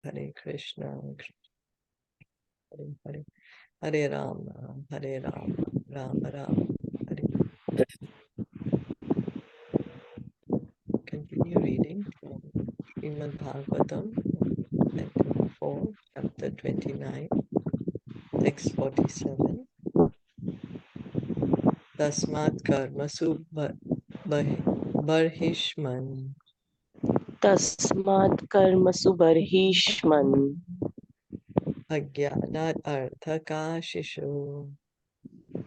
Hare Krishna, Hare Hare, Hare Rama, Hare Rama, Rama Rama, Hare. Continue reading from Srimad Bhagavatam, Canto 4, Chapter 29, Text 47. Tasmat karmasu barhishman. Tasmat karmasu barhishman. Ajnanat arthakashishu.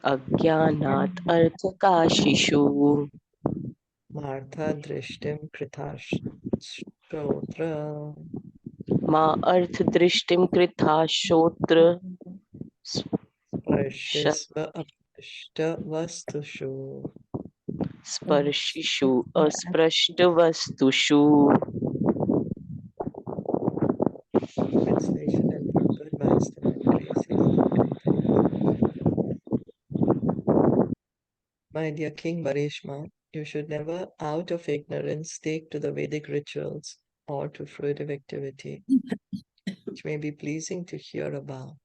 Ajnanat arthakashishu. Martha drishtim kritash-shrotra. Ma arthadrishtim kritha shotra. Sparshasva apashta vastushu. Sparshishu asprashta vastushu. Translation and purport by His Divine Grace. My dear King Barishma, you should never, out of ignorance, take to the Vedic rituals or to fruitive activity, which may be pleasing to hear about,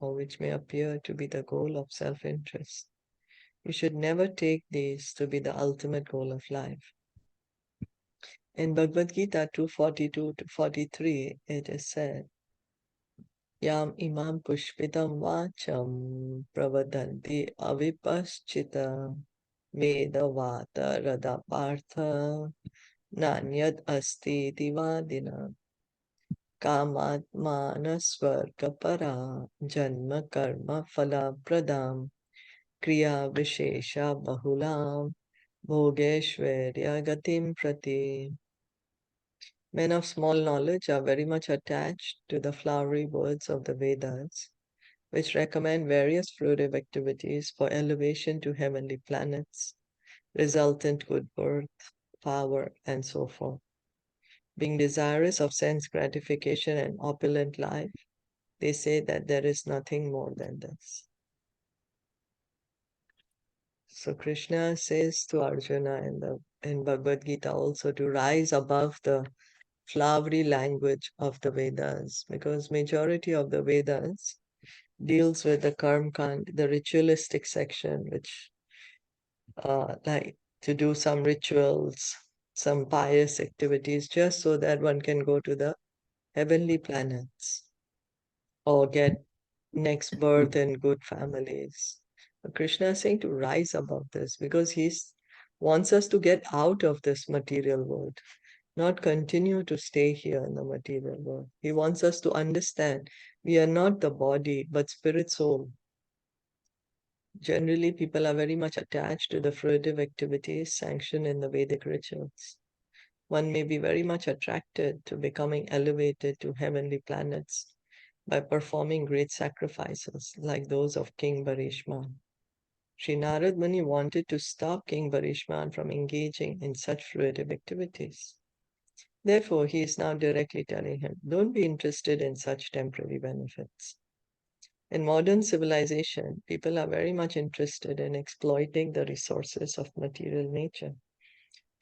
or which may appear to be the goal of self-interest. You should never take these to be the ultimate goal of life. In Bhagavad Gita 2:42-43, it is said, Yam imam pushpitam vacham pravadanti avipaschita vedavata radapartha nanyad asti divadina kamatmana svargapara janma karma phala pradam kriya vishesha bahulam bhogeshwarya gatim prati. Men of small knowledge are very much attached to the flowery words of the Vedas, which recommend various fruitive activities for elevation to heavenly planets, resultant good birth, power, and so forth. Being desirous of sense gratification and opulent life, they say that there is nothing more than this. So Krishna says to Arjuna in Bhagavad Gita also to rise above the flowery language of the Vedas, because majority of the Vedas deals with the karma kand, the ritualistic section, which like to do some rituals, some pious activities, just so that one can go to the heavenly planets or get next birth in good families. But Krishna is saying to rise above this because he wants us to get out of this material world, not continue to stay here in the material world. He wants us to understand we are not the body, but spirit soul. Generally, people are very much attached to the fruitive activities sanctioned in the Vedic rituals. One may be very much attracted to becoming elevated to heavenly planets by performing great sacrifices like those of King Barishman. Sri Narad Muni wanted to stop King Barishman from engaging in such fruitive activities. Therefore, he is now directly telling him, don't be interested in such temporary benefits. In modern civilization, people are very much interested in exploiting the resources of material nature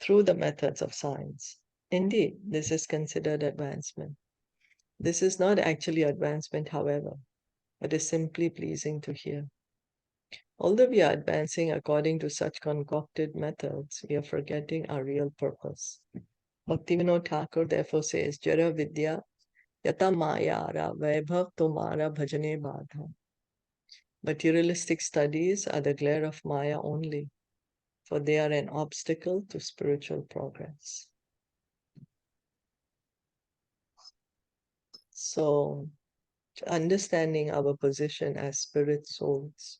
through the methods of science. Indeed, this is considered advancement. This is not actually advancement, however, but is simply pleasing to hear. Although we are advancing according to such concocted methods, we are forgetting our real purpose. Bhaktivinoda Thakur therefore says, Jara Vidya Yata Mayara Vaibhav Tumara Bhajane Badha. Materialistic studies are the glare of Maya only, for they are an obstacle to spiritual progress. So, understanding our position as spirit souls,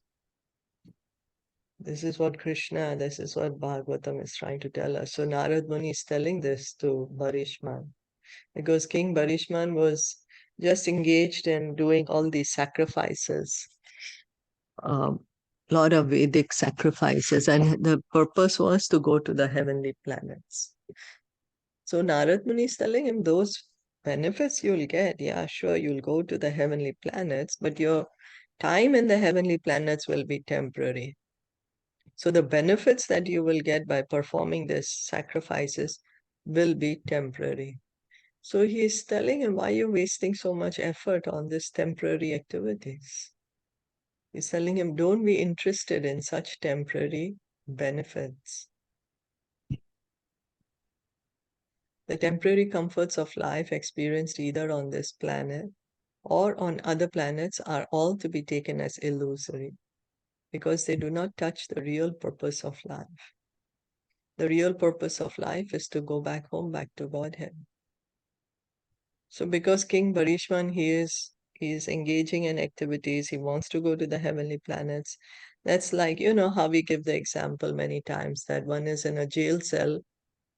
this is what Krishna, this is what Bhagavatam is trying to tell us. So Narad Muni is telling this to Barishman, because King Barishman was just engaged in doing all these sacrifices, lot of Vedic sacrifices, and the purpose was to go to the heavenly planets. So Narad Muni is telling him those benefits you'll get, yeah, sure, you'll go to the heavenly planets, but your time in the heavenly planets will be temporary. So the benefits that you will get by performing these sacrifices will be temporary. So he is telling him, why are you wasting so much effort on these temporary activities? He's telling him, don't be interested in such temporary benefits. The temporary comforts of life experienced either on this planet or on other planets are all to be taken as illusory because they do not touch the real purpose of life. The real purpose of life is to go back home, back to Godhead. So because King Barishman, he is engaging in activities, he wants to go to the heavenly planets. That's like, how we give the example many times that one is in a jail cell,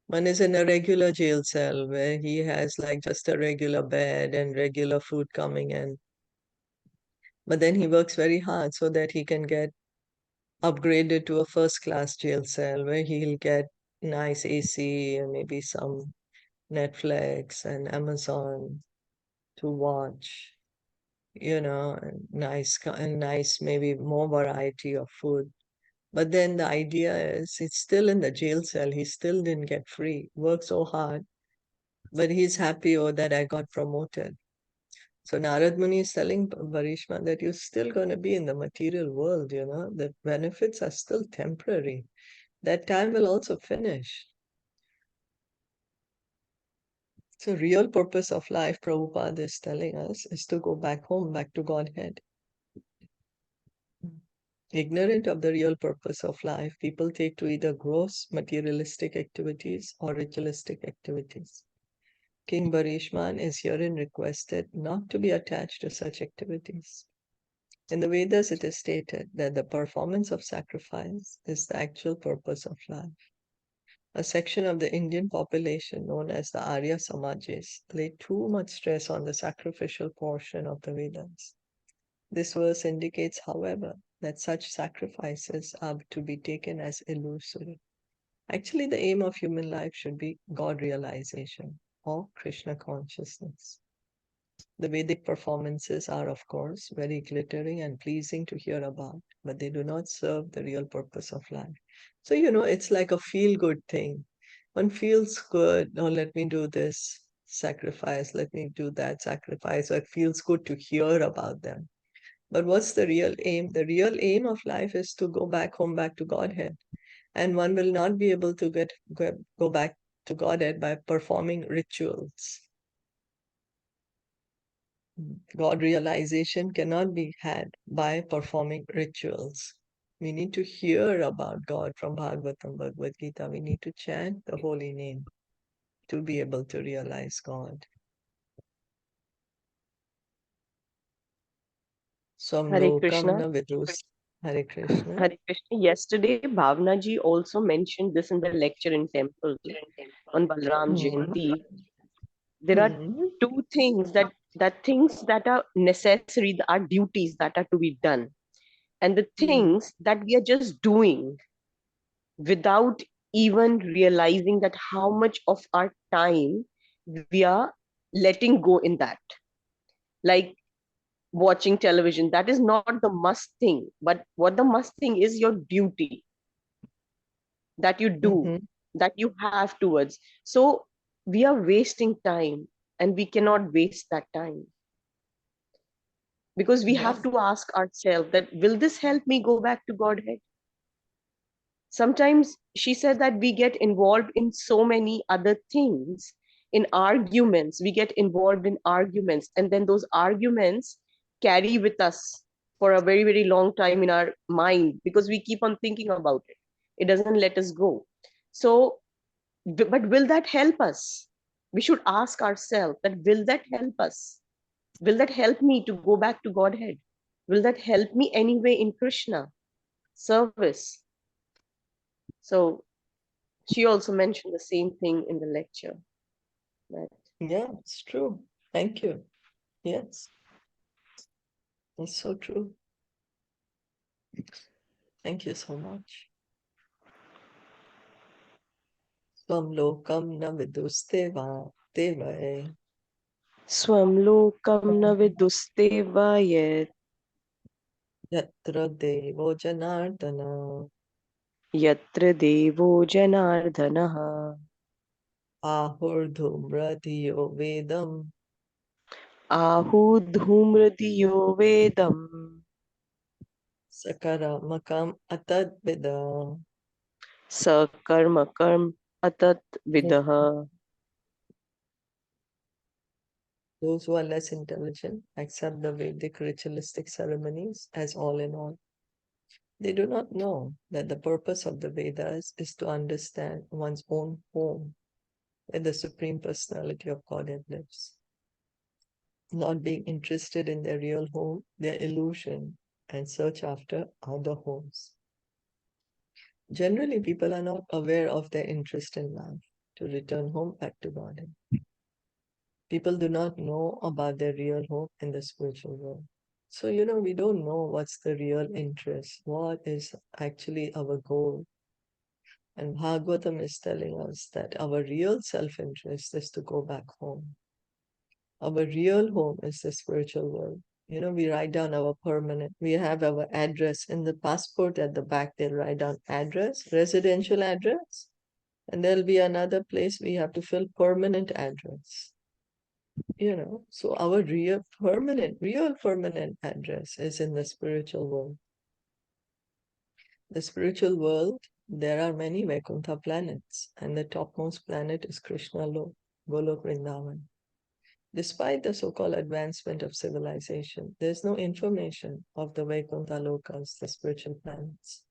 one is in a regular jail cell where he has like just a regular bed and regular food coming in. But then he works very hard so that he can get upgraded to a first class jail cell where he'll get nice AC and maybe some Netflix and Amazon to watch, and nice, maybe more variety of food. But then the idea is it's still in the jail cell. He still didn't get free, worked so hard, but he's happy, oh, that I got promoted. So Narad Muni is telling Barishma that you're still going to be in the material world, the benefits are still temporary. That time will also finish. So real purpose of life, Prabhupada is telling us, is to go back home, back to Godhead. Ignorant of the real purpose of life, people take to either gross materialistic activities or ritualistic activities. King Barishman is herein requested not to be attached to such activities. In the Vedas, it is stated that the performance of sacrifice is the actual purpose of life. A section of the Indian population known as the Arya Samajes lay too much stress on the sacrificial portion of the Vedas. This verse indicates, however, that such sacrifices are to be taken as illusory. Actually, the aim of human life should be God realization or Krishna consciousness. The Vedic performances are, of course, very glittering and pleasing to hear about, but they do not serve the real purpose of life. So, it's like a feel-good thing. One feels good, oh, let me do this sacrifice, let me do that sacrifice, or it feels good to hear about them. But what's the real aim? The real aim of life is to go back home, back to Godhead. And one will not be able to go back to Godhead by performing rituals. God realization cannot be had by performing rituals. We need to hear about God from Bhagavatam, Bhagavad Gita. We need to chant the holy name to be able to realize God. Swam Hare lokam Krishna. na vidus. Hare Krishna. Hare Krishna. Yesterday, Bhavna ji also mentioned this in the lecture in temple on Balram Jayanti. There are two things things that are necessary, are duties that are to be done, and the things that we are just doing without even realizing that how much of our time we are letting go in that. Like watching television, that is not the must thing, but what the must thing is your duty that you do, that you have towards. So we are wasting time, and we cannot waste that time, because we have to ask ourselves that will this help me go back to Godhead? Sometimes she said that we get involved in so many other things, in arguments. We get involved in arguments, and then those arguments carry with us for a very, very long time in our mind, because we keep on thinking about it. It doesn't let us go. So, but will that help us? We should ask ourselves that will that help us? Will that help me to go back to Godhead? Will that help me anyway in Krishna service? So she also mentioned the same thing in the lecture. Yeah, it's true. Thank you. Yes, it's so true. Thank you so much. Swam lokam na viduste va devai. Swam lokam na viduste vayet. Yatra devo janardana. Yatra devo janardanaha. Ahurdhumradiyo Vedam Ahudhumradiyo Vedam Sakaramakam Atadvida. Sakarmakam Atat Vidaha. Those who are less intelligent accept the Vedic ritualistic ceremonies as all in all. They do not know that the purpose of the Vedas is to understand one's own home, where the Supreme Personality of Godhead lives. Not being interested in their real home, their illusion, and search after other homes. Generally, people are not aware of their interest in life, to return home back to Godhead. People do not know about their real home in the spiritual world. So, we don't know what's the real interest, what is actually our goal. And Bhagavatam is telling us that our real self-interest is to go back home. Our real home is the spiritual world. We write down our permanent, we have our address in the passport at the back, they'll write down address, residential address, and there'll be another place we have to fill permanent address. So our real permanent address is in the spiritual world. The spiritual world, there are many Vaikuntha planets, and the topmost planet is Krishna Lok, Golok Vrindavan. Despite the so-called advancement of civilization, there's no information of the Vaikuntha Lokas, the spiritual planets.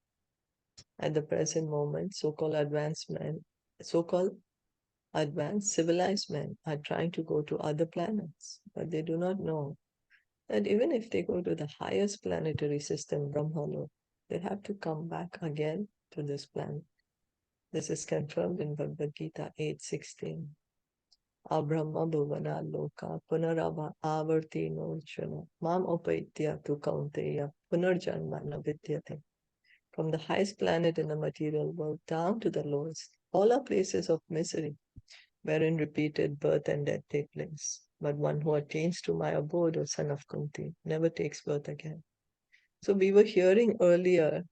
At the present moment, so-called advanced civilized men are trying to go to other planets, but they do not know that even if they go to the highest planetary system, Brahmalok, they have to come back again to this planet. This is confirmed in Bhagavad Gita 8:16. Abrahma bhuvana loka punarabha avartino chana mam upaitya tu kaunteya punarjanma na vidyate. From the highest planet in the material world down to the lowest, all are places of misery, wherein repeated birth and death take place. But one who attains to my abode, O son of Kunti, never takes birth again. So we were hearing earlier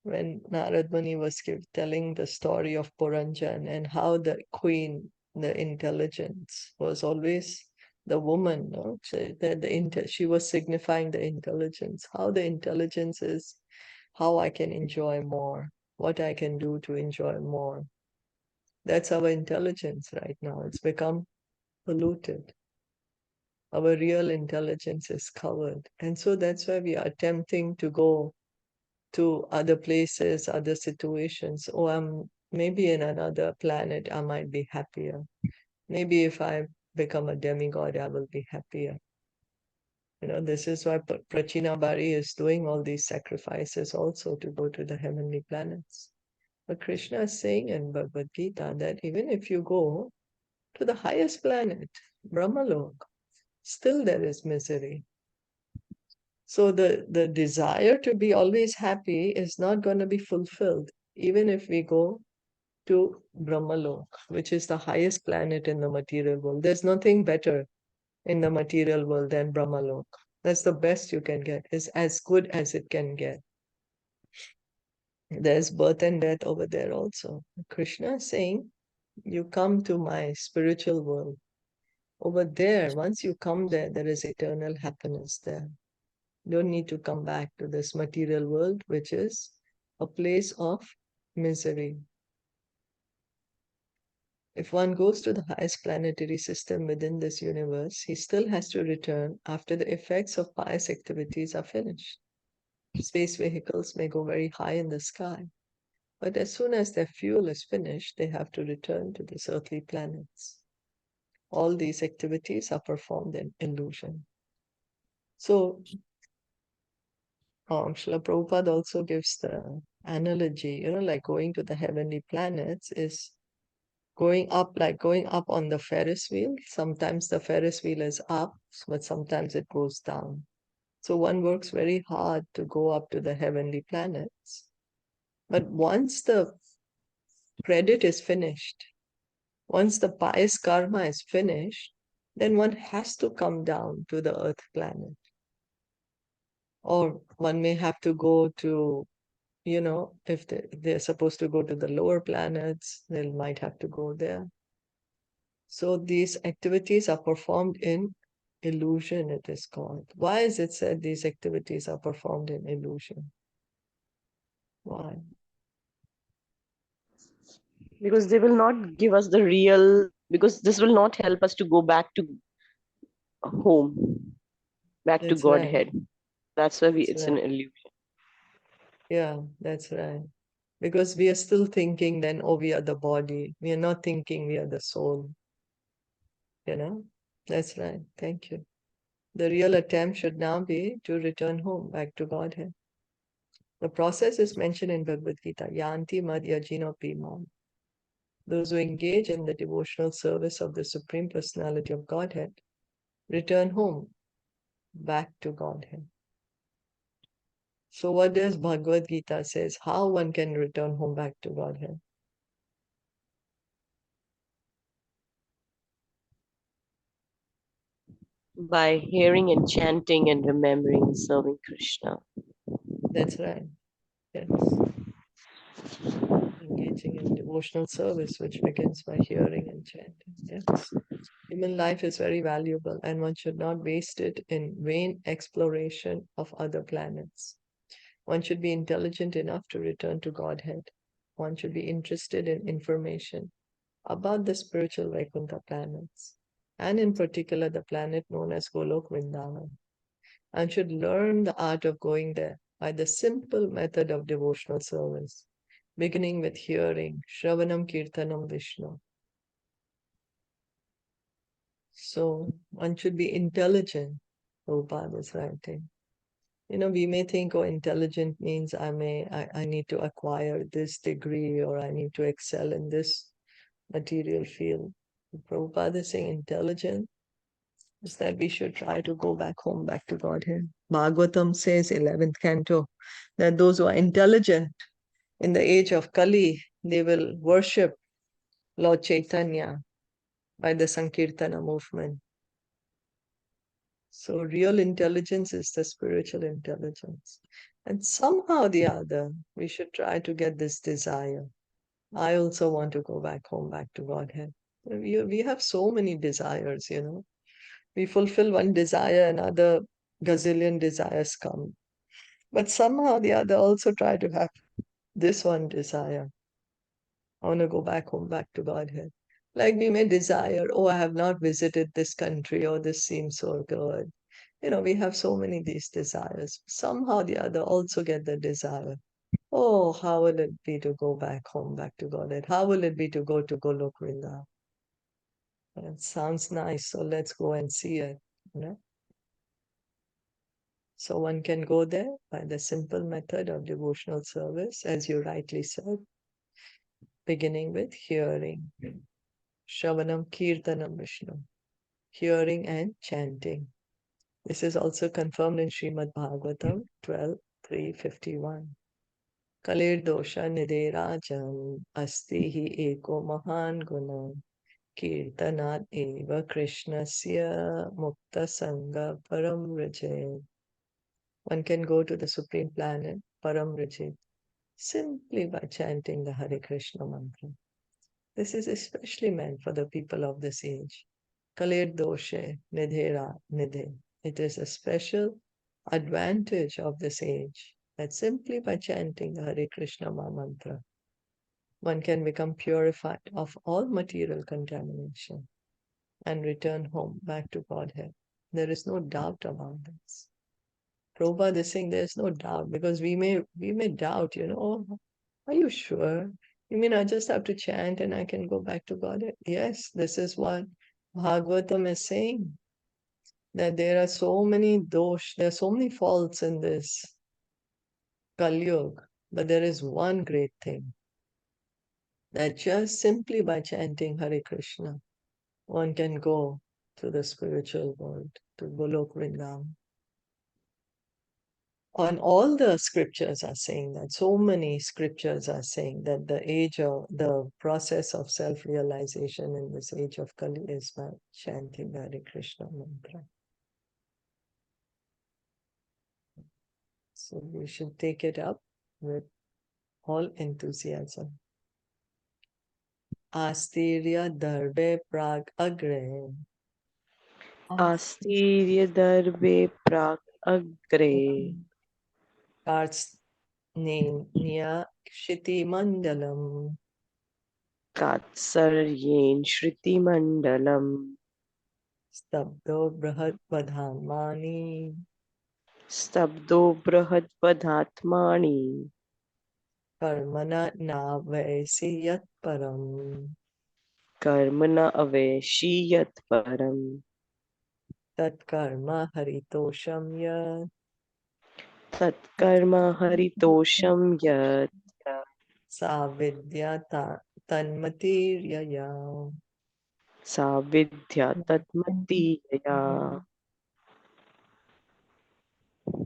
when Narad Muni was telling the story of Puranjan and how the queen, the intelligence, was always the woman. No? She was signifying the intelligence. How the intelligence is, how I can enjoy more, what I can do to enjoy more. That's our intelligence right now. It's become polluted. Our real intelligence is covered. And so that's why we are attempting to go to other places, other situations. Oh, I'm maybe in another planet, I might be happier. Maybe if I become a demigod, I will be happier. This is why Prācīnabarhi is doing all these sacrifices also to go to the heavenly planets. But Krishna is saying in Bhagavad Gita that even if you go to the highest planet, Brahmalok, still there is misery. So the desire to be always happy is not going to be fulfilled, even if we go to Brahmalok, which is the highest planet in the material world. There's nothing better in the material world than Brahmalok. That's the best you can get. It's as good as it can get. There's birth and death over there also. Krishna is saying, you come to my spiritual world. Over there, once you come there, there is eternal happiness there. You don't need to come back to this material world, which is a place of misery. If one goes to the highest planetary system within this universe, he still has to return after the effects of pious activities are finished. Space vehicles may go very high in the sky, but as soon as their fuel is finished, they have to return to these earthly planets. All these activities are performed in illusion. So, Srila Prabhupada also gives the analogy, like going to the heavenly planets is going up, like going up on the Ferris wheel. Sometimes the Ferris wheel is up, but sometimes it goes down. So one works very hard to go up to the heavenly planets. But once the credit is finished, once the pious karma is finished, then one has to come down to the earth planet. Or one may have to go to, if they're supposed to go to the lower planets, they might have to go there. So these activities are performed in illusion, it is called. Why is it said these activities are performed in illusion? Why? Because they will not give us the real, because this will not help us to go back to home, back to That's right. Godhead. That's why That's it's an right. illusion. Yeah, that's right. Because we are still thinking then, oh, we are the body. We are not thinking we are the soul. You know? That's right. Thank you. The real attempt should now be to return home, back to Godhead. The process is mentioned in Bhagavad Gita, Yanti Madhyajino Pimam. Those who engage in the devotional service of the Supreme Personality of Godhead return home, back to Godhead. So what does Bhagavad Gita says? How one can return home back to Godhead? By hearing and chanting and remembering and serving Krishna. That's right. Yes. Engaging in devotional service, which begins by hearing and chanting. Yes. Human life is very valuable, and one should not waste it in vain exploration of other planets. One should be intelligent enough to return to Godhead. One should be interested in information about the spiritual Vaikuntha planets, and in particular the planet known as Golok Vrindavan, and should learn the art of going there by the simple method of devotional service, beginning with hearing, Shravanam Kirtanam Vishnu. So one should be intelligent, Prabhupada is writing. We may think, oh, intelligent means I need to acquire this degree or I need to excel in this material field. Prabhupada is saying intelligent is that we should try to go back home, back to Godhead. Bhagavatam says, 11th canto, that those who are intelligent in the age of Kali, they will worship Lord Chaitanya by the Sankirtana movement. So real intelligence is the spiritual intelligence. And somehow or the other, we should try to get this desire. I also want to go back home, back to Godhead. We have so many desires, We fulfill one desire, another gazillion desires come. But somehow or the other, also try to have this one desire. I want to go back home, back to Godhead. Like we may desire, oh, I have not visited this country, or this seems so good. We have so many these desires. Somehow or the other also get the desire. Oh, how will it be to go back home, back to Godhead? How will it be to go to Golok Vrindavan? It sounds nice, so let's go and see it. So one can go there by the simple method of devotional service, as you rightly said, beginning with hearing. Shravanam Kirtanam Vishnu. Hearing and chanting. This is also confirmed in Srimad Bhagavatam 12:351. Kalir dosha niderajan asti hi eko mahan gunam kirtanat eva krishnasya mukta sangha param rajay. One can go to the supreme planet, Param Rajit, simply by chanting the Hare Krishna mantra. This is especially meant for the people of this age. Kalir doshe nidhera nidhe. It is a special advantage of this age that simply by chanting the Hare Krishna mantra, one can become purified of all material contamination and return home back to Godhead. There is no doubt about this. Prabhupada is saying there's no doubt because we may doubt, "Oh, are you sure? You mean I just have to chant and I can go back to God?" Yes, this is what Bhagavatam is saying. That there are so many there are so many faults in this Kali Yuga, but there is one great thing that just simply by chanting Hare Krishna, one can go to the spiritual world, to Golok Vrindavan. And all the scriptures are saying that, so many scriptures are saying that the process of self-realization in this age of Kali is by chanting Hare Krishna mantra. So we should take it up with all enthusiasm. Astirya darbe prag agre. Astirya darbe prak agre. Kartsnenya kshiti mandalam. Katsaryen Shriti Mandalam. Stabdo brahad vadhamani. Stabdo Brahad Padhatmani. Karmana na vaisi yat param. Karmana aveshi yat param. Tat karma haritosham yat. Tat karma haritosham yat. Sa vidya tanmatir yaya. Sa vidya tatmati yaya.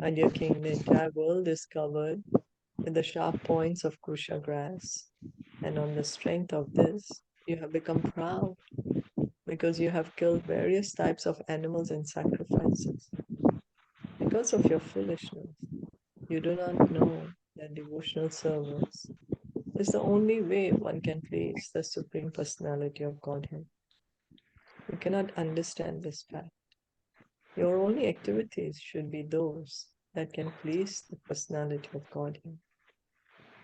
And your king, the entire world is covered with the sharp points of kusha grass. And on the strength of this, you have become proud because you have killed various types of animals in sacrifices. Because of your foolishness, you do not know that devotional service is the only way one can please the Supreme Personality of Godhead. You cannot understand this fact. Your only activities should be those that can please the Personality of Godhead.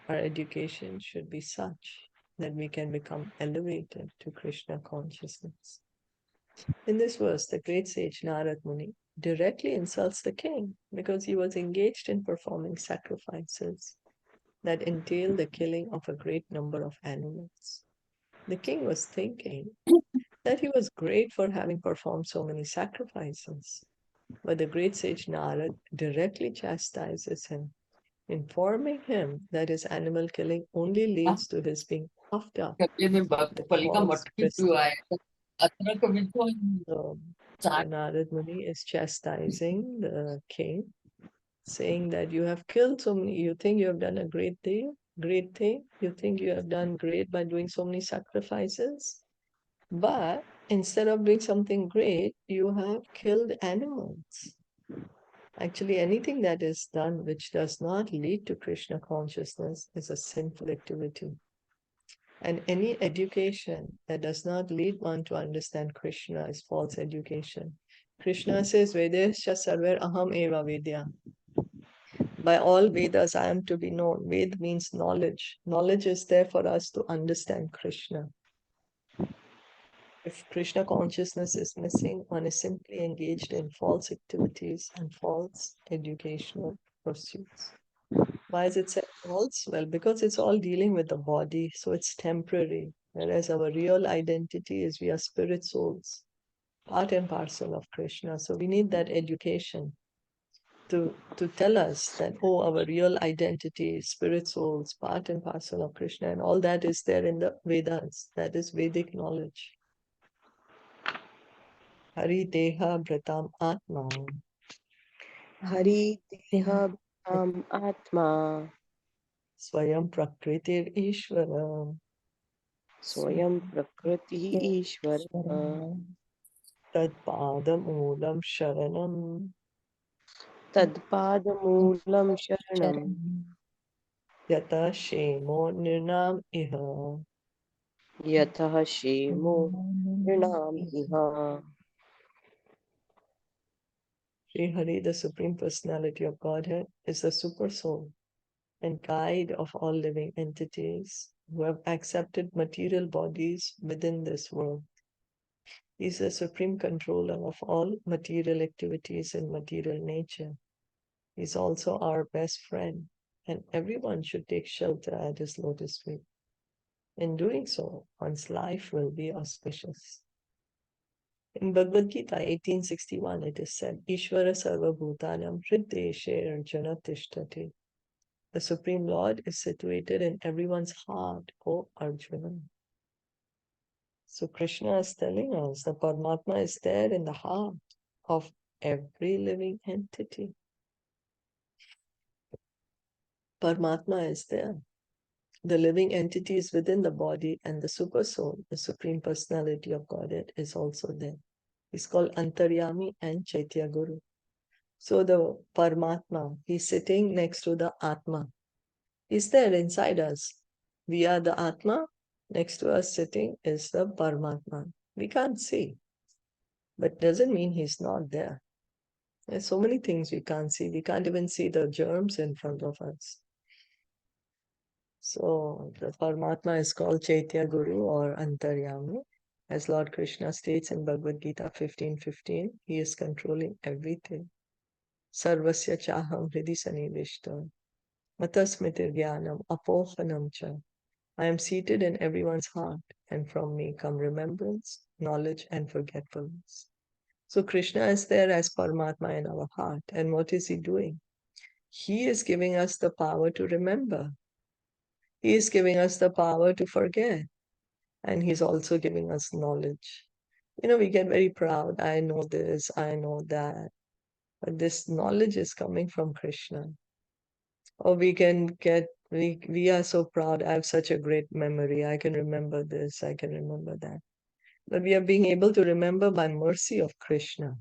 Our education should be such that we can become elevated to Krishna consciousness. In this verse, the great sage Nārada Muni directly insults the king because he was engaged in performing sacrifices that entailed the killing of a great number of animals. The king was thinking that he was great for having performed so many sacrifices, but the great sage Nārada directly chastises him, informing him that his animal killing only leads to his being puffed up with false prestige. So Narad Muni is chastising the king, saying that you have killed so many, you think you have done a great thing, you think you have done great by doing so many sacrifices, but instead of doing something great, you have killed animals. Actually, anything that is done which does not lead to Krishna consciousness is a sinful activity. And any education that does not lead one to understand Krishna is false education. Krishna says, Vedascha sarver aham eva vedya. By all Vedas, I am to be known. Ved means knowledge. Knowledge is there for us to understand Krishna. If Krishna consciousness is missing, one is simply engaged in false activities and false educational pursuits. Why is it said false? Well, because it's all dealing with the body, so it's temporary. Whereas our real identity is we are spirit souls, part and parcel of Krishna. So we need that education to tell us that, oh, our real identity is spirit souls, part and parcel of Krishna, and all that is there in the Vedas. That is Vedic knowledge. Hari Deha Bratam Atma. Hari Deha Atma. Swayam Prakritir Ishvara. Swayam Prakriti Ishvara. Tad Padam Ulam Sharanam. Tadpadamulam Sharanam. Yata Shemo Nirnam Iha. Yatah Shemo Nrinam Iha. Sri Hari, the Supreme Personality of Godhead, is the super soul and guide of all living entities who have accepted material bodies within this world. He is the supreme controller of all material activities in material nature. He is also our best friend, and everyone should take shelter at his lotus feet. In doing so, one's life will be auspicious. In Bhagavad Gita 1861, it is said, Ishvara sarva bhutanam hriddeshe arjuna tishtati. The Supreme Lord is situated in everyone's heart, O Arjuna. So Krishna is telling us that Paramatma is there in the heart of every living entity. Paramatma is there. The living entity is within the body, and the super soul, the Supreme Personality of Godhead, is also there. He's called Antaryami and Chaitya Guru. So the Paramatma, he's sitting next to the Atma. He's there inside us. We are the Atma, Next to us sitting is the Paramatma. We can't see, but doesn't mean he's not there. There's so many things we can't see. We can't even see the germs in front of us. So the Paramatma is called Chaitya Guru or Antaryami. As Lord Krishna states in Bhagavad Gita 15:15, he is controlling everything. Sarvasya chaham hridi sanivishta. Matasmitir jnanam apohanam cha. I am seated in everyone's heart, and from me come remembrance, knowledge, and forgetfulness. So Krishna is there as Paramatma in our heart. And what is he doing? He is giving us the power to remember. He is giving us the power to forget. And he's also giving us knowledge. We get very proud. I know this, I know that. But this knowledge is coming from Krishna. Or we are so proud. I have such a great memory. I can remember this, I can remember that. But we are being able to remember by mercy of Krishna.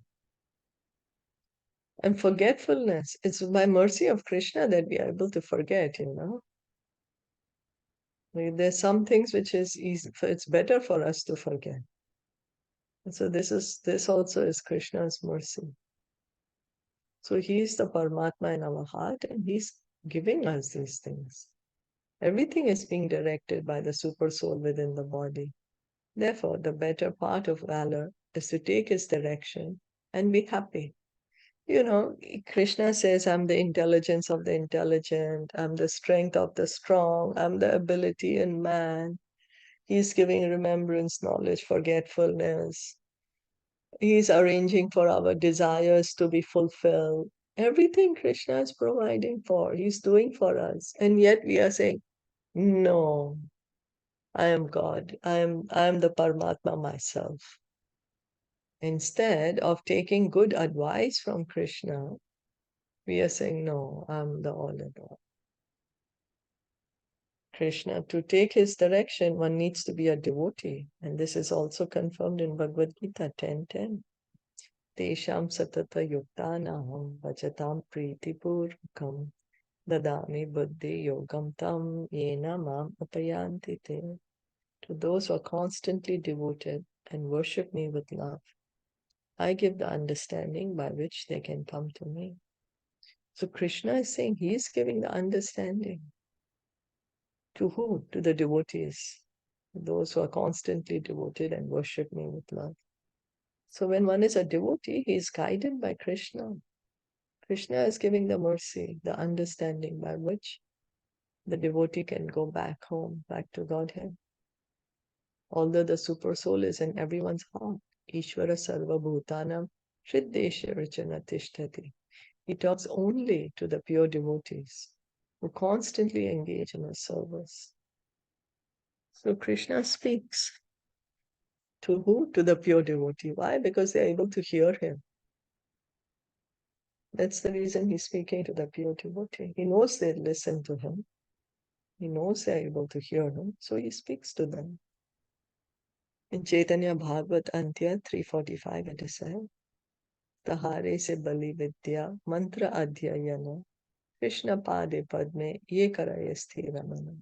And forgetfulness, it's by mercy of Krishna that we are able to forget, There's some things which is easy, it's better for us to forget. And so this also is Krishna's mercy. So he is the Paramatma in our heart, and he's giving us these things. Everything is being directed by the super soul within the body. Therefore, the better part of valor is to take his direction and be happy. Krishna says, I'm the intelligence of the intelligent, I'm the strength of the strong, I'm the ability in man. He's giving remembrance, knowledge, forgetfulness. He's arranging for our desires to be fulfilled. Everything Krishna is providing for, he's doing for us. And yet we are saying, no, I am God. I am the Paramatma myself. Instead of taking good advice from Krishna, we are saying, no, I'm the all in all. Krishna, to take his direction, one needs to be a devotee. And this is also confirmed in Bhagavad Gita 10:10. Tesham satata yuktanaham vachatam pritipurkam dadami buddhi yogam tam yena mam upayanti te. To those who are constantly devoted and worship me with love, I give the understanding by which they can come to me. So Krishna is saying he is giving the understanding. To who? To the devotees, those who are constantly devoted and worship me with love. So when one is a devotee, he is guided by Krishna. Krishna is giving the mercy, the understanding by which the devotee can go back home, back to Godhead. Although the super soul is in everyone's heart, Ishvara Sarva Bhutanam Shriddesha Richana Tishtati. He talks only to the pure devotees who constantly engage in his service. So Krishna speaks to who? To the pure devotee. Why? Because they are able to hear him. That's the reason he's speaking to the pure devotee. He knows they listen to him. He knows they are able to hear him, so he speaks to them. In Caitaniya Bhagavat Antya 3:45 it is said, Tahare se bali vidya mantra adhyayana Krishna pade padme ye karaye sthiramana.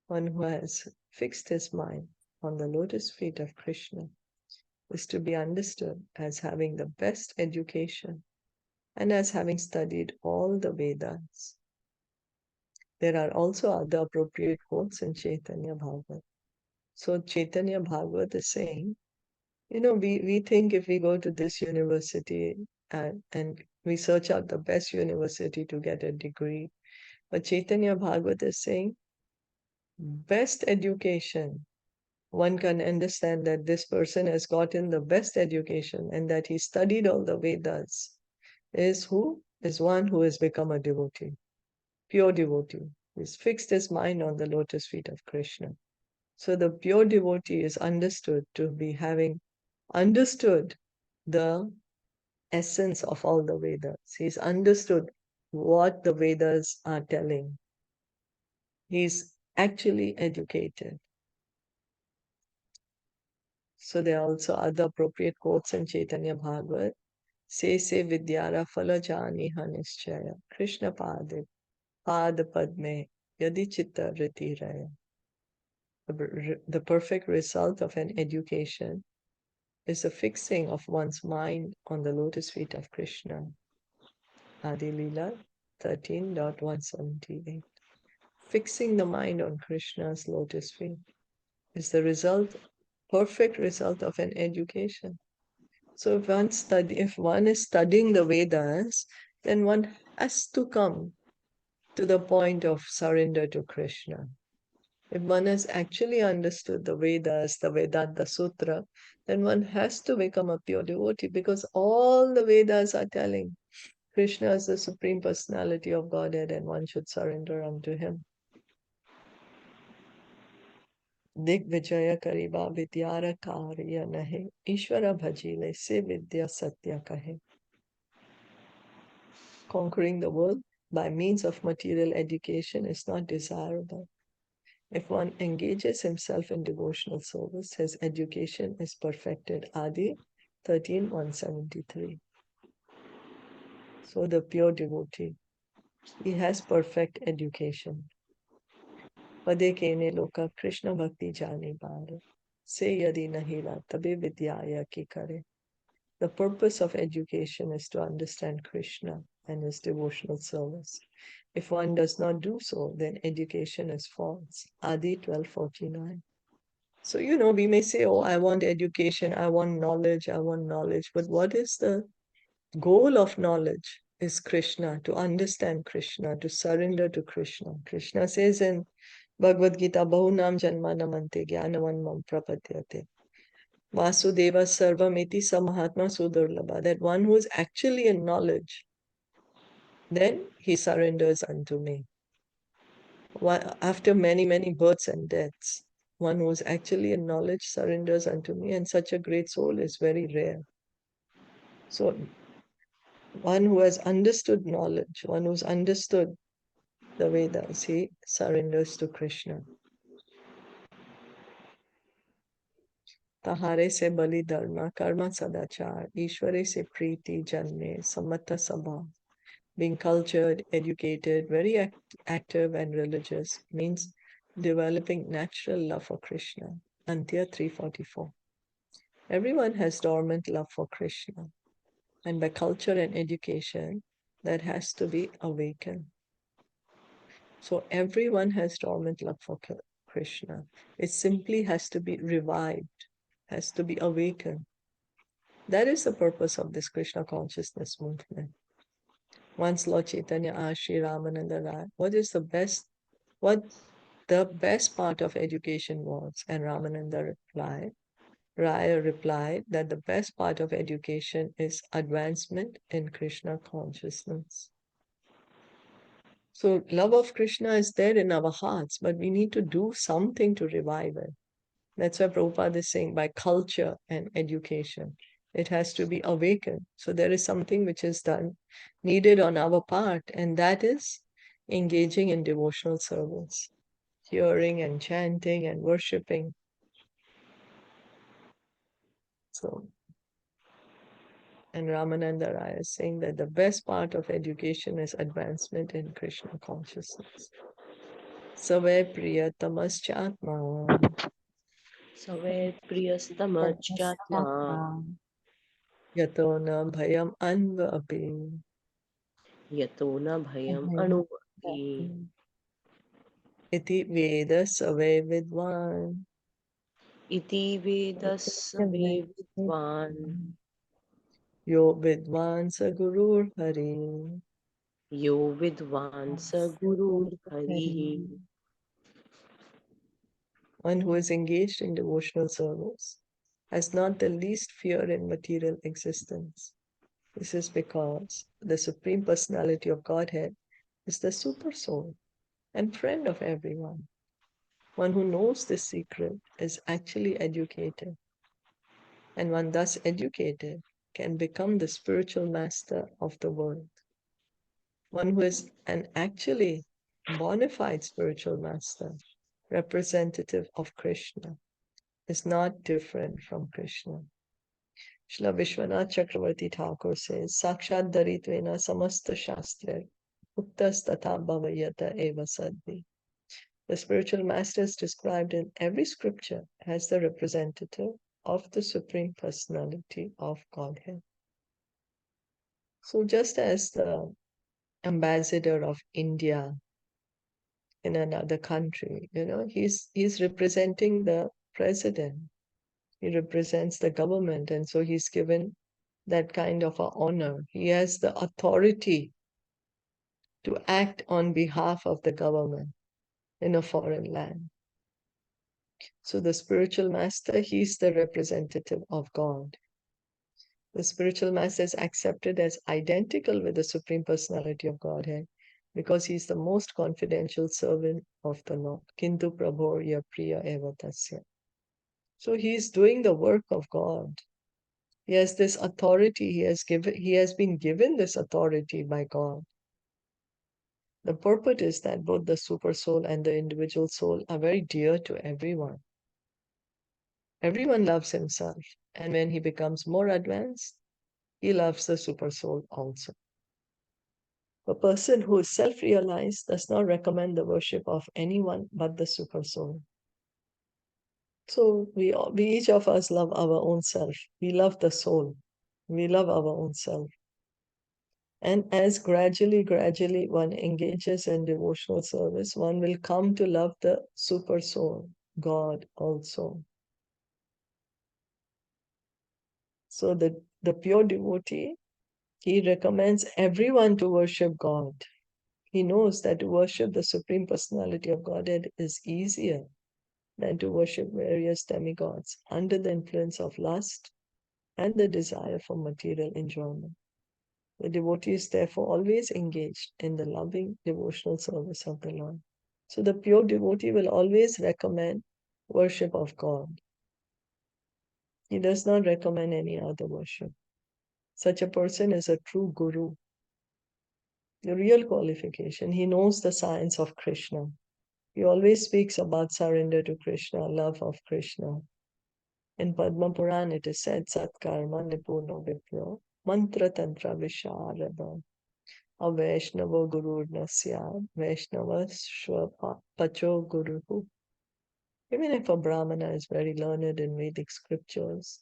One who has fixed his mind on the lotus feet of Krishna is to be understood as having the best education and as having studied all the Vedas. There are also other appropriate quotes in Caitanya Bhagavat. So Caitanya Bhagavat is saying, we think if we go to this university and we search out the best university to get a degree, but Caitanya Bhagavat is saying, best education. One can understand that this person has gotten the best education and that he studied all the Vedas. Is who? Is one who has become a devotee, pure devotee. He's fixed his mind on the lotus feet of Krishna. So the pure devotee is understood to be having understood the essence of all the Vedas. He's understood what the Vedas are telling. He's actually educated. So there are also other appropriate quotes in Caitanya Bhagavat. Se vidyara phala jani hanischaya Krishna pad padme yadi chitta riti raya. The perfect result of an education is the fixing of one's mind on the lotus feet of Krishna. Adi Lila 13.178. Fixing the mind on Krishna's lotus feet is the perfect result of an education. So if one is studying the Vedas, then one has to come to the point of surrender to Krishna. If one has actually understood the Vedas, the Vedanta Sutra, then one has to become a pure devotee, because all the Vedas are telling Krishna is the Supreme Personality of Godhead and one should surrender unto him. Digvijaya kariba vidyara karya nahe, Ishvara bhajile se vidya satya kahe. Conquering the world by means of material education is not desirable. If one engages himself in devotional service, his education is perfected. Adi 13.173. So the pure devotee, he has perfect education. Pade kene loka Krishna bhakti jani bare, se yadi nahila tabe vidyaya ki kare. The purpose of education is to understand Krishna and his devotional service. If one does not do so, then education is false. Adi 12.49. So, we may say, oh, I want education, I want knowledge, but what is the goal of knowledge? Is Krishna, to understand Krishna, to surrender to Krishna. Krishna says in Bhagavad Gita, Bahunam Janmanamante Jnanavan Mam Prapadyate. Vasudeva Sarvamiti Samahatma Sudurlabha, that one who is actually in knowledge, then he surrenders unto me. After many, many births and deaths, one who is actually in knowledge surrenders unto me, and such a great soul is very rare. So, one who has understood knowledge, one who's understood the Vedas, he surrenders to Krishna. Tahare se bali dharma, karma sadachar, Ishware se priti janme, samata sabha. Being cultured, educated, very active and religious means developing natural love for Krishna. Antya 344. Everyone has dormant love for Krishna, and by culture and education, that has to be awakened. So everyone has dormant love for Krishna. It simply has to be revived, has to be awakened. That is the purpose of this Krishna consciousness movement. Once Lord Chaitanya asked Sri Ramananda Rai, what the best part of education was? And Ramananda Raya replied that the best part of education is advancement in Krishna consciousness. So love of Krishna is there in our hearts, but we need to do something to revive it. That's why Prabhupada is saying by culture and education, it has to be awakened. So there is something which is needed on our part, and that is engaging in devotional service, hearing and chanting and worshipping. So, and Ramananda Raya is saying that the best part of education is advancement in Krishna consciousness. Save priyatamaschatma. Save priyastamachatma. Yato na bhayam anva api. Yato na bhayam anuvati. Iti Veda Save Vidwan. Iti Vedasave Vidwan. Yo Vidwan Sa Gurur Hari. Yo Vidwan Sa Gurur Hari. One who is engaged in devotional service has not the least fear in material existence. This is because the Supreme Personality of Godhead is the Super Soul and friend of everyone. One who knows this secret is actually educated, and one thus educated can become the spiritual master of the world. One who is an actually bona fide spiritual master, representative of Krishna, is not different from Krishna. Srila Vishwanath Chakravarti Thakur says, Sakshat Daritvena Samasta Shastra Uktas Tatha Bhavayata Eva Sadhi. The spiritual master is described in every scripture as the representative of the Supreme Personality of Godhead. So just as the ambassador of India in another country, he's representing the president. He represents the government, and so he's given that kind of a honor. He has the authority to act on behalf of the government in a foreign land. So the spiritual master, he's the representative of God. The spiritual master is accepted as identical with the Supreme Personality of Godhead because he's the most confidential servant of the Lord. Kintu prabhorya priya eva tasya. So he's doing the work of God. He has this authority. He has been given this authority by God. The purport is that both the super soul and the individual soul are very dear to everyone. Everyone loves himself, and when he becomes more advanced, he loves the super soul also. A person who is self-realized does not recommend the worship of anyone but the super soul. So we each of us love our own self. We love the soul. We love our own self. And as gradually one engages in devotional service, one will come to love the super soul, God also. So the pure devotee, he recommends everyone to worship God. He knows that to worship the Supreme Personality of Godhead is easier than to worship various demigods under the influence of lust and the desire for material enjoyment. The devotee is therefore always engaged in the loving devotional service of the Lord. So the pure devotee will always recommend worship of God. He does not recommend any other worship. Such a person is a true guru. The real qualification, he knows the science of Krishna. He always speaks about surrender to Krishna, love of Krishna. In Padma Puran, it is said, Satkarma Nipurno Vipro, Mantra Tantra Visharada, a Vaishnava Guru Nasya, Vaishnava Shwa Pacho Guru. Even if a Brahmana is very learned in Vedic scriptures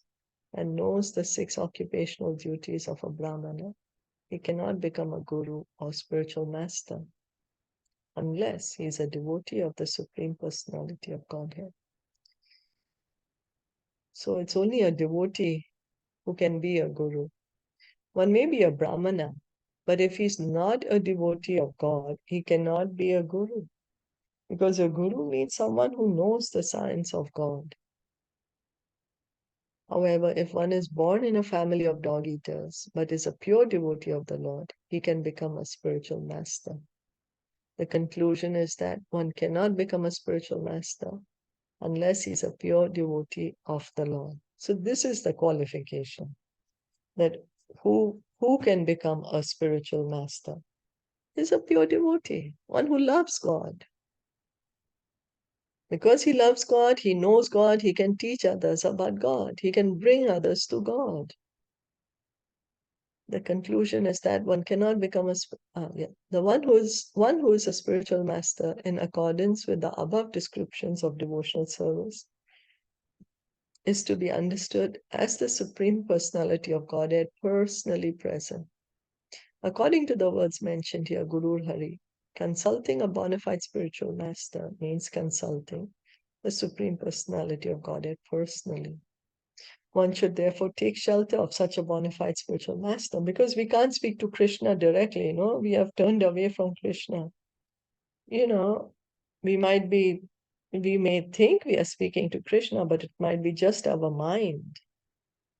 and knows the 6 occupational duties of a Brahmana, he cannot become a guru or spiritual master unless he is a devotee of the Supreme Personality of Godhead. So it's only a devotee who can be a guru. One may be a Brahmana, but if he's not a devotee of God, he cannot be a guru. Because a guru means someone who knows the science of God. However, if one is born in a family of dog eaters, but is a pure devotee of the Lord, he can become a spiritual master. The conclusion is that one cannot become a spiritual master unless he's a pure devotee of the Lord. So this is the qualification, that who can become a spiritual master is a pure devotee, one who loves God. Because he loves God, he knows God, he can teach others about God, he can bring others to God. The conclusion is that one cannot become the one who is a spiritual master in accordance with the above descriptions of devotional service is to be understood as the Supreme Personality of Godhead personally present. According to the words mentioned here, Guru Hari, consulting a bona fide spiritual master means consulting the Supreme Personality of Godhead personally. One should therefore take shelter of such a bona fide spiritual master, because we can't speak to Krishna directly, we have turned away from Krishna. We may think we are speaking to Krishna, but it might be just our mind.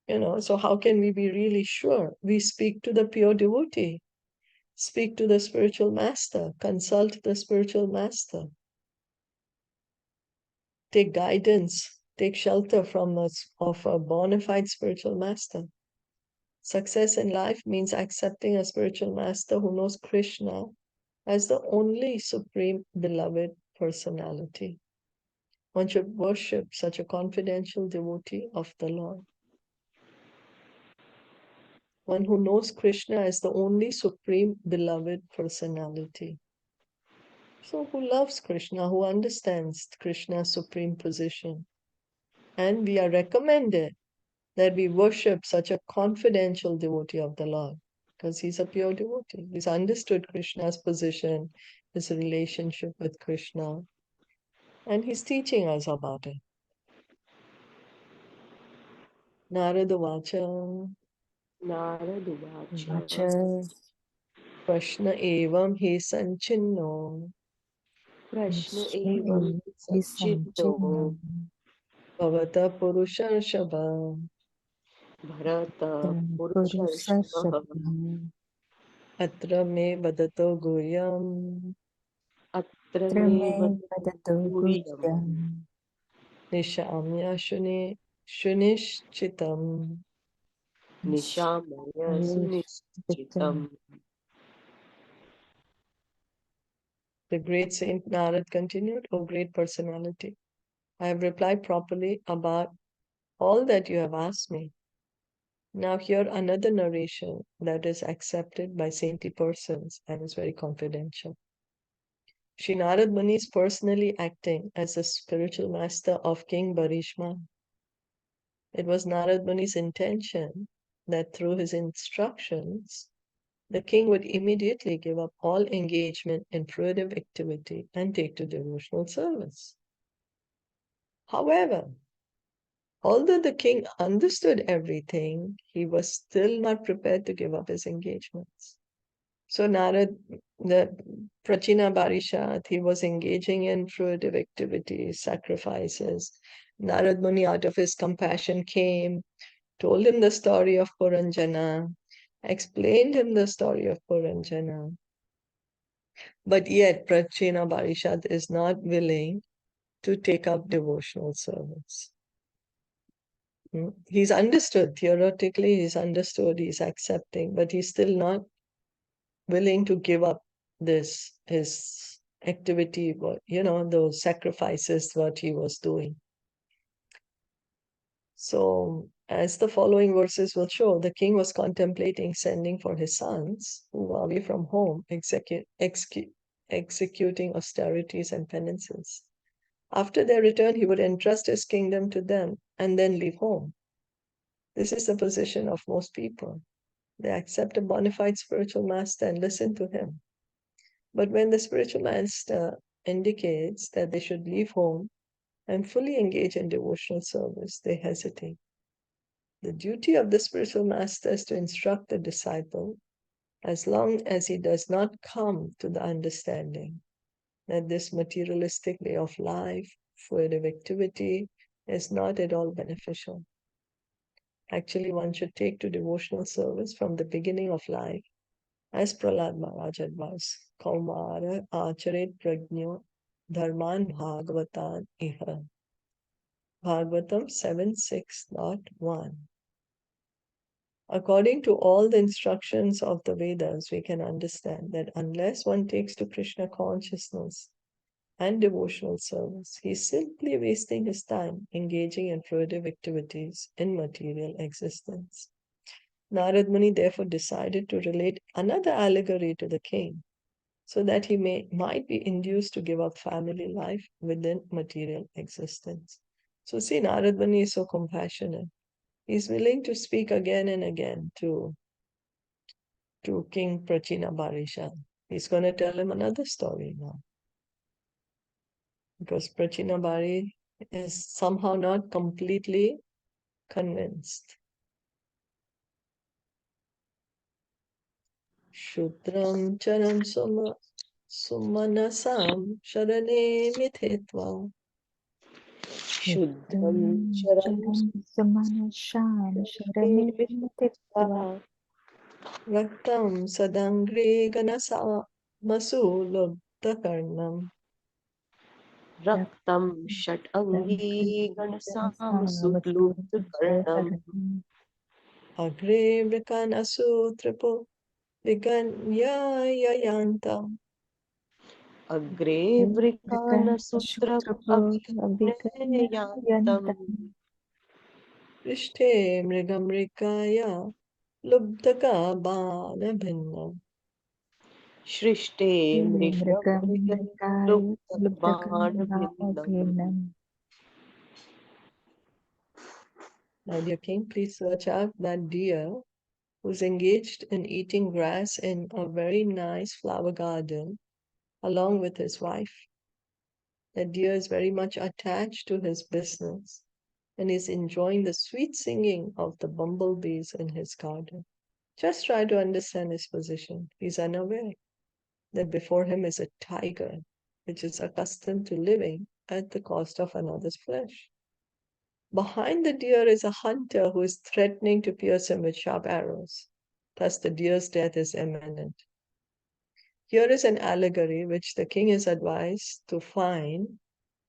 So how can we be really sure? We speak to the pure devotee, speak to the spiritual master, consult the spiritual master, take guidance, take shelter from us of a bona fide spiritual master. Success in life means accepting a spiritual master who knows Krishna as the only supreme beloved personality. One should worship such a confidential devotee of the Lord. One who knows Krishna as the only supreme beloved personality. So who loves Krishna, who understands Krishna's supreme position. And we are recommended that we worship such a confidential devotee of the Lord, because he's a pure devotee. He's understood Krishna's position, his relationship with Krishna, and he's teaching us about it. Nārada Vachan, Nārada Vachan, Prashna evam he sanchinno, Prashna Krishna evam is Sachinno bhavata purusharshava, Bharata Purusharshava Purusharshava, atra me vadato guryam, Atra me Trame Vadato Vaduriyam Guhyam, nishamya shunishchitam. Nishamaya Nishchitam. Sunishchitam. The great Saint Narad continued, O great personality, I have replied properly about all that you have asked me. Now hear another narration that is accepted by saintly persons and is very confidential. Sri Narad Muni is personally acting as the spiritual master of King Bharishma. It was Narad Muni's intention that through his instructions, the king would immediately give up all engagement in fruitive activity and take to devotional service. However, although the king understood everything, he was still not prepared to give up his engagements. So Narad, the Prācīnabarhi, he was engaging in fruitive activities, sacrifices. Narad Muni, out of his compassion, came, told him the story of Puranjana, explained him the story of Puranjana. But yet, Prācīnabarhi is not willing to take up devotional service. He's understood, theoretically, he's understood, he's accepting, but he's still not willing to give up his activity, those sacrifices, what he was doing. So, as the following verses will show, the king was contemplating sending for his sons who were away from home, executing austerities and penances. After their return, he would entrust his kingdom to them and then leave home. This is the position of most people. They accept a bona fide spiritual master and listen to him. But when the spiritual master indicates that they should leave home and fully engage in devotional service, they hesitate. The duty of the spiritual master is to instruct the disciple as long as he does not come to the understanding that this materialistic way of life, fruitive activity, is not at all beneficial. Actually, one should take to devotional service from the beginning of life, as Prahlad Maharaj advised, Kaumara Acharet Prajno Dharman Bhagavatan Iha. Bhagavatam 7.6.1. According to all the instructions of the Vedas, we can understand that unless one takes to Krishna consciousness and devotional service, he is simply wasting his time engaging in fruitive activities in material existence. Narad Muni therefore decided to relate another allegory to the king so that he might be induced to give up family life within material existence. So see, Narad Muni is so compassionate. He's willing to speak again and again to King Prācīnabarhi. He's going to tell him another story now. Because Prācīnabarhi is somehow not completely convinced. Shudram charam sumanasam sharane mithitva. Shuddham Charam Charam Samanasham Sharanitva Raktam sadangre ganasa masulubtakarnam. Raktam Shat Angi Ganasam Sutlubtakarnam Agre vrikanasu tripu viganyayantam. Agre Vrikana Sutra Shutrapo Abhignayantam Abhiganyantam Prishte mrigamrikaya lubdaka bana bhinnam. Shrishte Mrigam Mrishabhaya Mrigaya Luptakanvanam. Luptakanvanam. My dear king, please search out that deer who's engaged in eating grass in a very nice flower garden along with his wife. The deer is very much attached to his business and is enjoying the sweet singing of the bumblebees in his garden. Just try to understand his position. He's unaware that before him is a tiger, which is accustomed to living at the cost of another's flesh. Behind the deer is a hunter who is threatening to pierce him with sharp arrows. Thus, the deer's death is imminent. Here is an allegory which the king is advised to find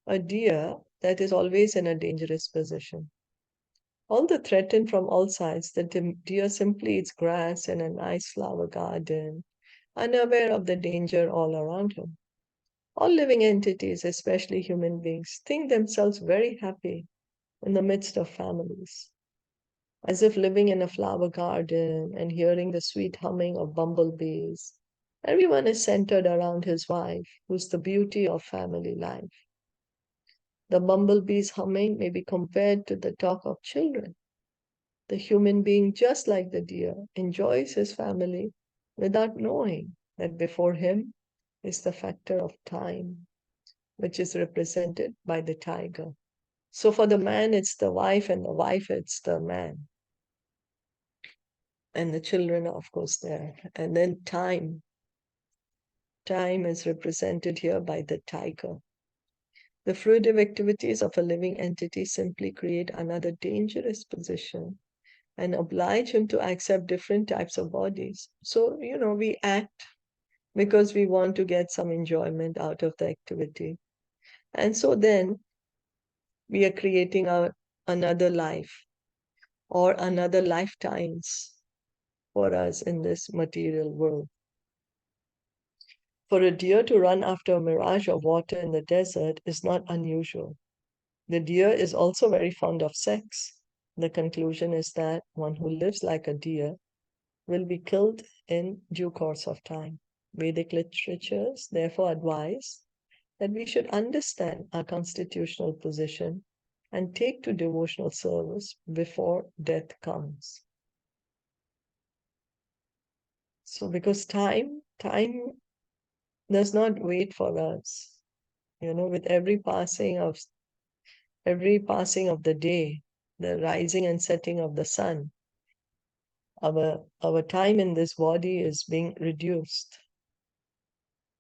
a deer that is always in a dangerous position. Although threatened from all sides, the deer simply eats grass in a nice flower garden, unaware of the danger all around him. All living entities, especially human beings, think themselves very happy in the midst of families, as if living in a flower garden and hearing the sweet humming of bumblebees. Everyone is centered around his wife, who's the beauty of family life. The bumblebee's humming may be compared to the talk of children. The human being, just like the deer, enjoys his family without knowing that before him is the factor of time, which is represented by the tiger. So for the man, it's the wife, and the wife, it's the man. And the children are, of course, there. And then time. Time is represented here by the tiger. The fruitive activities of a living entity simply create another dangerous position and oblige him to accept different types of bodies. So, we act because we want to get some enjoyment out of the activity. And so then we are creating another life or another lifetimes for us in this material world. For a deer to run after a mirage of water in the desert is not unusual. The deer is also very fond of sex. The conclusion is that one who lives like a deer will be killed in due course of time. Vedic literatures therefore advise that we should understand our constitutional position and take to devotional service before death comes. So because time does not wait for us. With every passing of the day, the rising and setting of the sun, our time in this body is being reduced.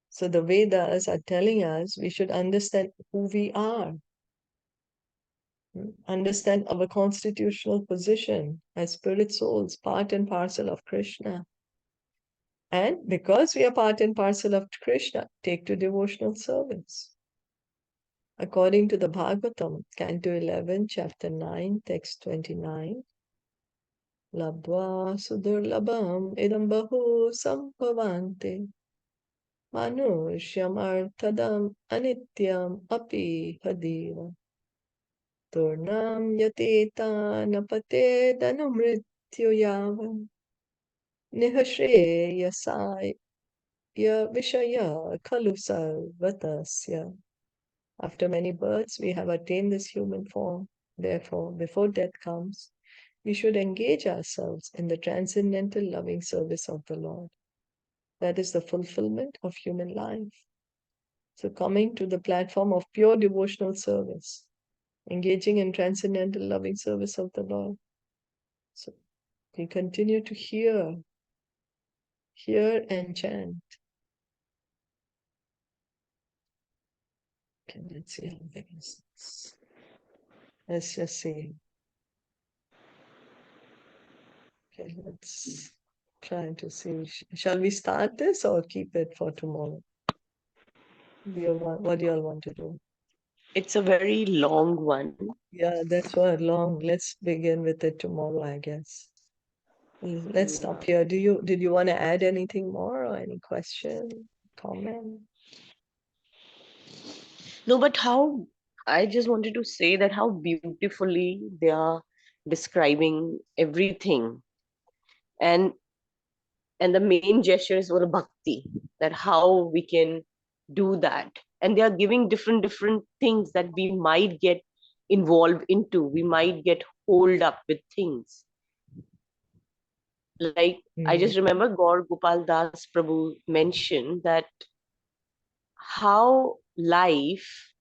So the Vedas are telling us we should understand who we are, understand our constitutional position as spirit souls, part and parcel of Krishna. And because we are part and parcel of Krishna, take to devotional service. According to the Bhagavatam, Canto 11, Chapter 9, Text 29, Labdva sudurlabham idam bahu sampavante manushyam arthadam anityam api hadira turnam yateta napate danumrityu yavam nihashreyasaya vishaya khalu sarvatasya. After many births, we have attained this human form. Therefore, before death comes, we should engage ourselves in the transcendental loving service of the Lord. That is the fulfillment of human life. So coming to the platform of pure devotional service, engaging in transcendental loving service of the Lord. So we continue to hear and chant. Okay, let's see how big is this. Let's just see. Okay, let's try to see. Shall we start this or keep it for tomorrow? What do you all want to do? It's a very long one. Yeah, that's why long. Let's begin with it tomorrow, I guess. Let's stop here. Did you want to add anything more or any question, comment? No, but how I just wanted to say that how beautifully they are describing everything. And the main gesture is for bhakti. that how we can do that. And they are giving different things that we might get involved into. We might get hold up with things. Like, I just remember Gaur Gopal Das Prabhu mentioned that how life,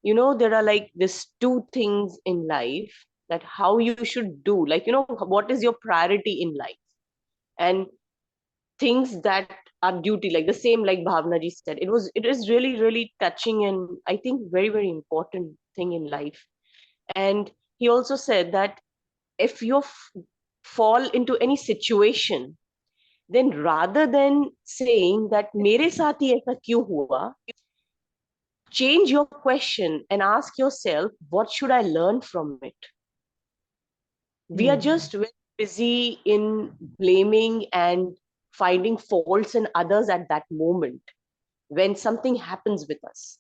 there are like these two things in life, that how you should do, like, what is your priority in life, and things that are duty, like the same, like Bhavna ji said. It is really, really touching, and I think very, very important thing in life. And he also said that if you fall into any situation, then rather than saying that mere saath hi aisa kyun hua, change your question and ask yourself, what should I learn from it? We are just very busy in blaming and finding faults in others at that moment when something happens with us,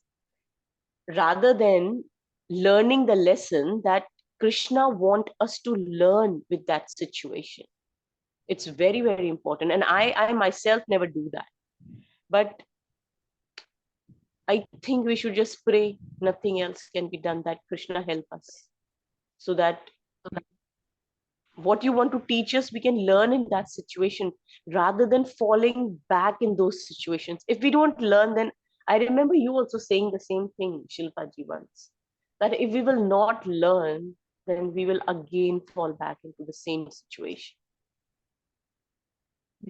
rather than learning the lesson that Krishna wants us to learn with that situation. It's very, very important. And I myself never do that. But I think we should just pray. Nothing else can be done, that Krishna help us, so that what you want to teach us, we can learn in that situation, rather than falling back in those situations. If we don't learn, then I remember you also saying the same thing, Shilpaji, once, that if we will not learn, then we will again fall back into the same situation.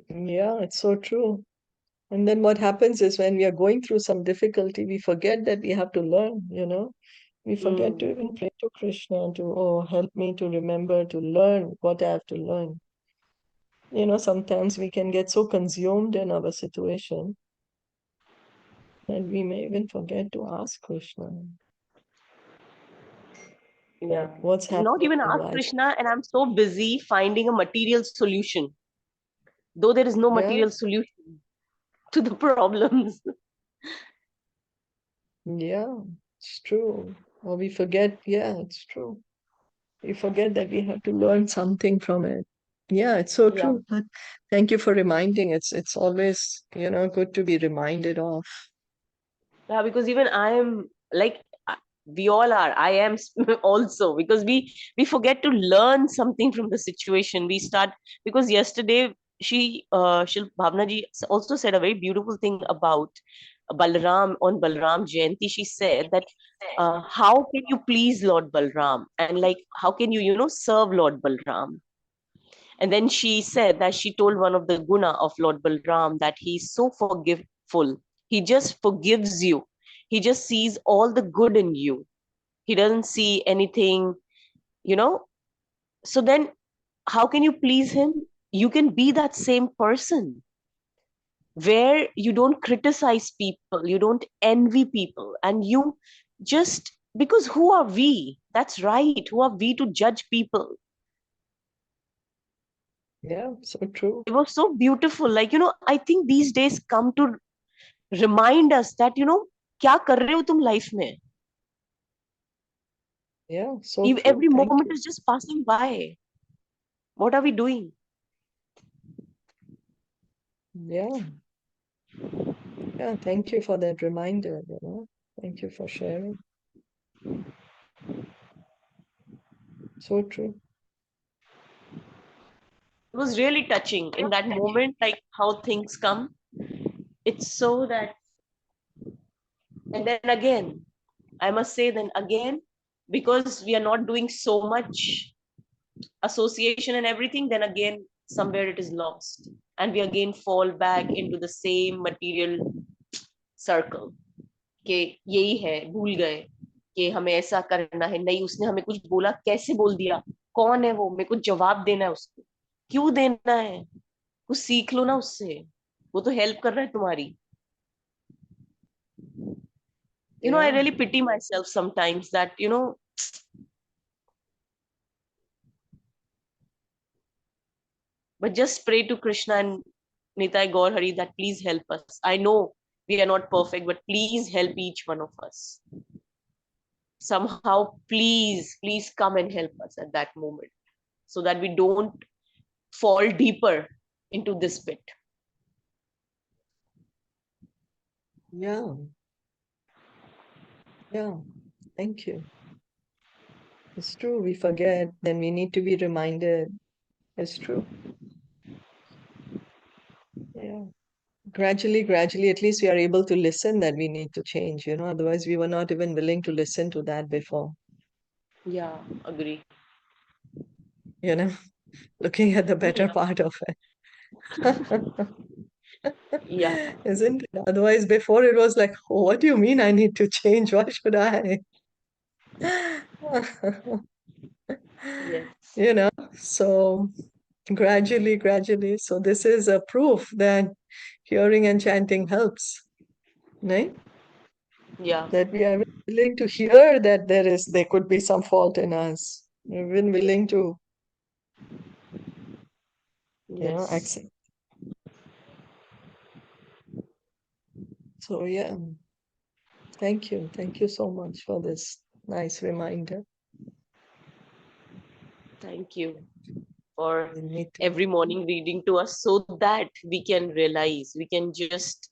Yeah, it's so true. And then what happens is, when we are going through some difficulty, we forget that we have to learn, We forget to even pray to Krishna to, oh, help me to remember to learn what I have to learn. Sometimes we can get so consumed in our situation that we may even forget to ask Krishna. Yeah. What's happening Not even in ask life. Krishna, and I'm so busy finding a material solution, though there is no material solution to the problems. Yeah, it's true. Or we forget, it's true. We forget that we have to learn something from it. Yeah, it's so Yeah. true. But thank you for reminding. It's always, good to be reminded of. Yeah, because even I am like, we all are. I am also, because we forget to learn something from the situation. We start, because yesterday Bhavna ji also said a very beautiful thing about Balram on Balram Jayanti. She said that how can you please Lord Balram, and like how can you serve Lord Balram. And then she said that she told one of the guna of Lord Balram that he's so forgiveful. He just forgives you. He just sees all the good in you. He doesn't see anything, you know. So then, how can you please him? You can be that same person where you don't criticize people, you don't envy people, and you just, because who are we? That's right. Who are we to judge people? Yeah, so true. It was so beautiful. Like, I think these days come to remind us that, क्या कर रहे हो तुम life में? Yeah, so true. Every Thank moment you. is just passing by. What are we doing? Yeah. Yeah, thank you for that reminder, Thank you for sharing. So true. It was really touching in that moment, like how things come. It's so that, and then again, I must say, then again, because we are not doing so much association and everything, then again, somewhere it is lost. And we again fall back into the same material circle. कि यही है, भूल गए कि हमें ऐसा करना है, नहीं उसने हमें कुछ बोला, कैसे बोल दिया, कौन है वो, मेरे को जवाब देना है उसको, क्यों देना है, कुछ सीख लो ना उससे, वो तो हेल्प कर रहा है तुम्हारी. I really pity myself sometimes that, but just pray to Krishna and Nitai Gaur Hari that please help us. I know we are not perfect, but please help each one of us. Somehow, please come and help us at that moment, so that we don't fall deeper into this pit. Yeah. Yeah. Thank you. It's true. We forget. Then we need to be reminded. It's true. Yeah. Gradually, at least we are able to listen that we need to change, otherwise we were not even willing to listen to that before, Yeah, agree. you know, looking at the better Yeah, part of it. yeah, Isn't it? Otherwise, before it was like, oh, what do you mean I need to change? Why should I? yes, So gradually. So this is a proof that hearing and chanting helps, right? yeah, That we are willing to hear that there could be some fault in us. We've been willing to, yes. accept. So yeah, thank you. Thank you so much for this nice reminder. Thank you for We need to, every morning reading to us so that we can realize, we can just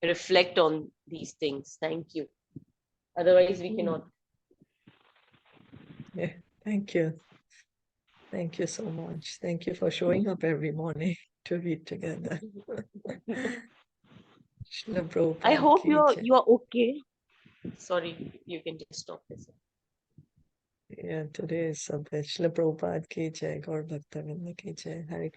reflect on these things. Thank you. Otherwise, we cannot. yeah, thank you. Thank you so much. Thank you for showing up every morning to read together. Srila I Prabhupada hope ki jai. you're okay. Sorry, you can just stop this. Yeah, today is Sabbath. Srila Prabhupada ki jai. Gaur Bhakta Vrinda ki jai. Hare